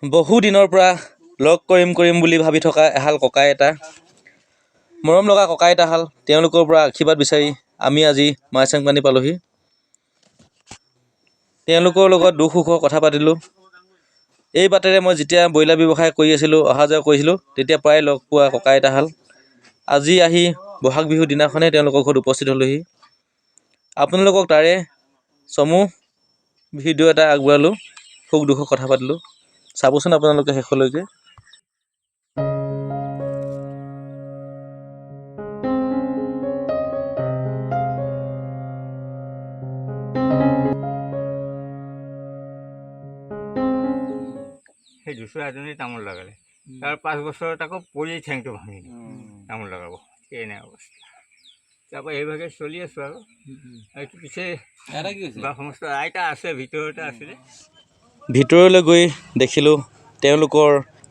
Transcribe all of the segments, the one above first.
বহু দিনৰ পৰা লগ কৰিম বুলি ভাবি থকা এহাল ককা আইতা, মৰম লগা ককা আইতাহাল, তেওঁলোকৰ পৰা আশীৰ্বাদ বিচাৰি আমি আজি মাইচাংপানী পালোহি। তেওঁলোকৰ লগত দুখ সুখৰ কথা পাতিলোঁ। এই বাটেৰে মই যেতিয়া ব্ৰইলাৰ ব্যৱসায় কৰি আছিলোঁ, অহা যোৱা কৰিছিলোঁ, তেতিয়া প্ৰায় লগ পোৱা ককা আইতাহাল আজি আহি বহাগ বিহুৰ দিনাখনেই তেওঁলোকৰ ঘৰত উপস্থিত হ'লোহি। আপোনালোকক তাৰে চমু ভিডিঅ' এটা আগবঢ়ালোঁ, সুখ দুখৰ কথা পাতিলোঁ, চাবচোন আপোনালোকে শেষলৈকে। সেই দুচৰা এজনী তামোল লগালে, তাৰ 5 বছৰত আকৌ পৰি ঠেংটো ভাঙি তামোল লগাব, এনে অৱস্থা। তাৰপৰা এইভাগে চলি আছোঁ আৰু এইটো পিছে বা সমস্ত আইতা আছে, ভিতৰতে আছিলে। ভিতৰলৈ গৈ দেখিলোঁ তেওঁলোকৰ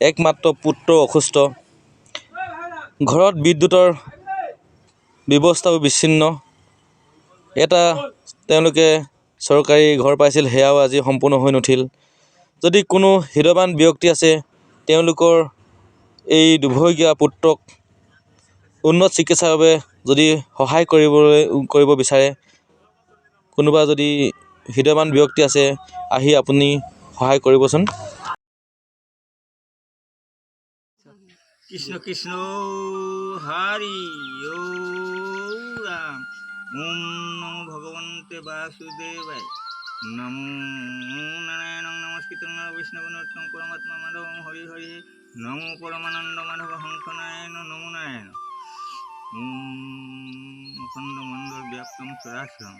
একমাত্ৰ পুত্ৰ অসুস্থ। ঘৰত বিদ্যুতৰ ব্যৱস্থাও বিচ্ছিন্ন। এটা তেওঁলোকে চৰকাৰী ঘৰ পাইছিল, সেয়াও আজি সম্পূৰ্ণ হৈ নুঠিল। যদি কোনো হৃদয়ৱান ব্যক্তি আছে, তেওঁলোকৰ এই দুৰ্ভগীয়া পুত্ৰক উন্নত চিকিৎসাৰ বাবে যদি সহায় কৰিব বিচাৰে, কোনোবা যদি হৃদয়ৱান ব্যক্তি আছে, আহি আপুনি সহায় কৰিবচোন। কৃষ্ণ কৃষ্ণ হৰি ৰাম, ওম নমো ভগৱন্তে বাসুদেৱায়, নমো নাৰায়ণং নমস্কৃতং নৰং বৈষ্ণৱং নৰোত্তমং পৰমাত্মা মাধৱং হৰি হৰি, নমো পৰমানন্দ মাধৱ হংস নাৰায়ণ নমো নাৰায়ণ, ওম অখণ্ড মণ্ডল ব্যাপ্তং চৰাচৰং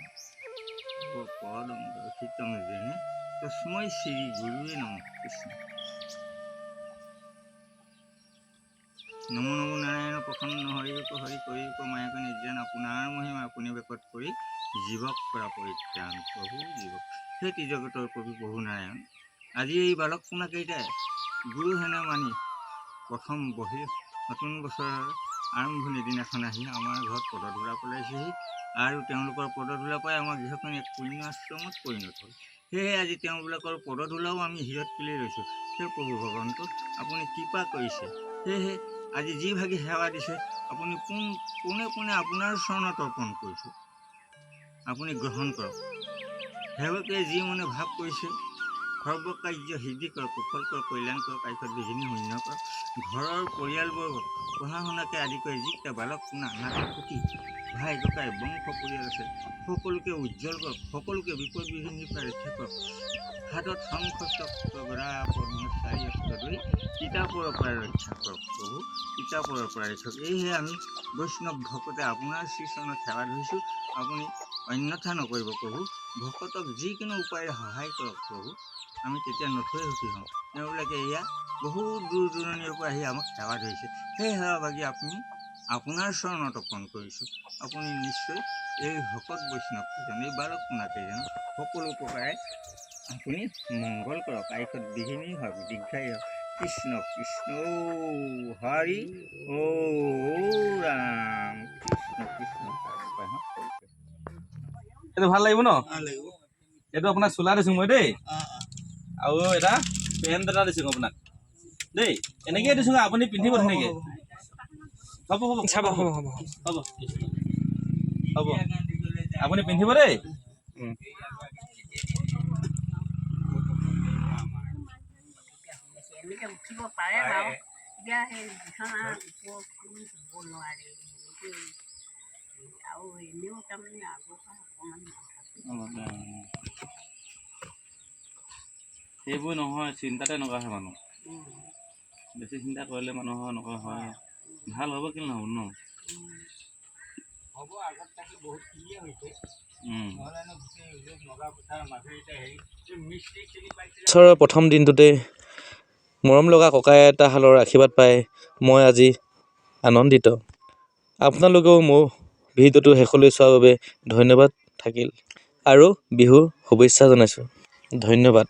পদং দৰ্শিতং যেনে তস্मै শ্ৰী গুৰুৱে নমঃ। কৃষ্ণ নমো নমো নাৰায়ণ প্ৰসন্ন হৰিক হৰি কৰিক মায়াক নিৰ্যান, আপোনাৰ মহিমা আপুনি বেকত কৰি জীৱক কৰা পৰিত্ৰাণ প্ৰভু জীৱক। সেই ত্ৰিজগতৰ কবি প্ৰভু নাৰায়ণ, আজি এই বালক পোনাকেইটাই গুৰু হেনে মানি প্ৰথম বহি নতুন বছৰৰ আৰম্ভণি দিনাখন আহি আমাৰ ঘৰত পদধূলা পেলাইছেহি, আৰু তেওঁলোকৰ পদধূলা পাই আমাৰ গৃহখন এক পুণ্য আশ্ৰমত পৰিণত হ'ল। সেয়েহে আজি তেওঁবিলাকৰ পদধূলাও আমি হীৰত তুলি লৈছোঁ। সেই প্ৰভু ভগৱন্ত আপুনি কৃপা কৰিছে, সেয়েহে আজি যি ভাগি সেৱা দিছে আপুনি পোনে পোনে আপোনাৰ চৰণত অৰ্পণ কৰিছোঁ, আপুনি গ্ৰহণ কৰক। সেৱকে যি মনে ভাৱ কৰিছে, সৰ্বকাৰ্য সিদ্ধি কৰক, কুশল কৰক, কল্যাণ কৰক, আয়ুষত বিঘিনি শূন্য কৰক। ঘৰৰ পৰিয়ালবৰ্গ পঢ়া শুনাকে আদি কৰি যিকেইটা বালক পোনা নাতি পুতি ভাই ককাই বংশ পৰিয়াল আছে, সকলোকে উজ্জ্বল কৰক, সকলোকে বিপদ বিঘিনিৰ পৰা ৰক্ষা কৰক। হাতত শংখ চক্ৰ গদা পদ্ম চাৰি অস্ত্ৰ ধৰি কিতাপৰ পৰা ৰক্ষা কৰক প্ৰভু, কিতাপৰ পৰা ৰক্ষক। এইহে আমি বৈষ্ণৱ ভকতে আপোনাৰ শ্ৰীচৰণত সেৱা ধৰিছোঁ, আপুনি অন্যথা নকৰিব প্ৰভু। ভকতক যিকোনো উপায়েৰে সহায় কৰক প্ৰভু, আমি তেতিয়া নথৈ সুখী হওঁ। তেওঁবিলাকে এয়া বহুত দূৰ দূৰণিৰ পৰা আহি আমাক সেৱা ধৰিছে, সেই সেৱা ভাগি আপুনি আপোনাৰ চৰণত অৰ্পণ কৰিছোঁ। আপুনি নিশ্চয় এই ভকত বৈষ্ণৱ কেইজন, এই বালক পোনাকেইজন সকলো প্ৰকাৰে আপুনি মংগল কৰক, আয়ুষত বিঘিনি হওক, দীৰ্ঘায়ু হওক। কৃষ্ণ কৃষ্ণ হৰি ও ৰাম, কৃষ্ণ কৃষ্ণ। এইটো ভাল লাগিব ন? এইটো আপোনাক চোলা দিছোঁ মই দেই, আৰু এটা পেণ্ট এটা দিছোঁ আপোনাক দেই, এনেকৈয়ে দিছোঁ, আপুনি পিন্ধিব ধুনীয়াকৈ। হ'ব হ'ব হ'ব হ'ব হ'ব হ'ব হ'ব, আপুনি পিন্ধিব দেই। উঠিব পাৰে বাৰু, এতিয়া সেই বিচনা শুব নোৱাৰে, আৰু এনেও তাৰমানে আগৰ পৰা অকণমান সেইবোৰ নহয়, চিন্তাতে এনেকুৱা হয় মানুহ, বেছি চিন্তা কৰিলে মানুহৰ এনেকুৱা হয়। ভাল হ'ব কি নহ'ব ন? হ'ব, আগত থাকি বহুতখিনিয়ে হৈছে। বছৰৰ প্ৰথম দিনটোতে মৰম লগা ককা আইতাহালৰ আশীৰ্বাদ পাই মই আজি আনন্দিত। আপোনালোকেও মোৰ ভিডিঅ'টো শেষলৈ চোৱাৰ বাবে ধন্যবাদ থাকিল, আৰু বিহুৰ শুভেচ্ছা জনাইছোঁ। ধন্যবাদ।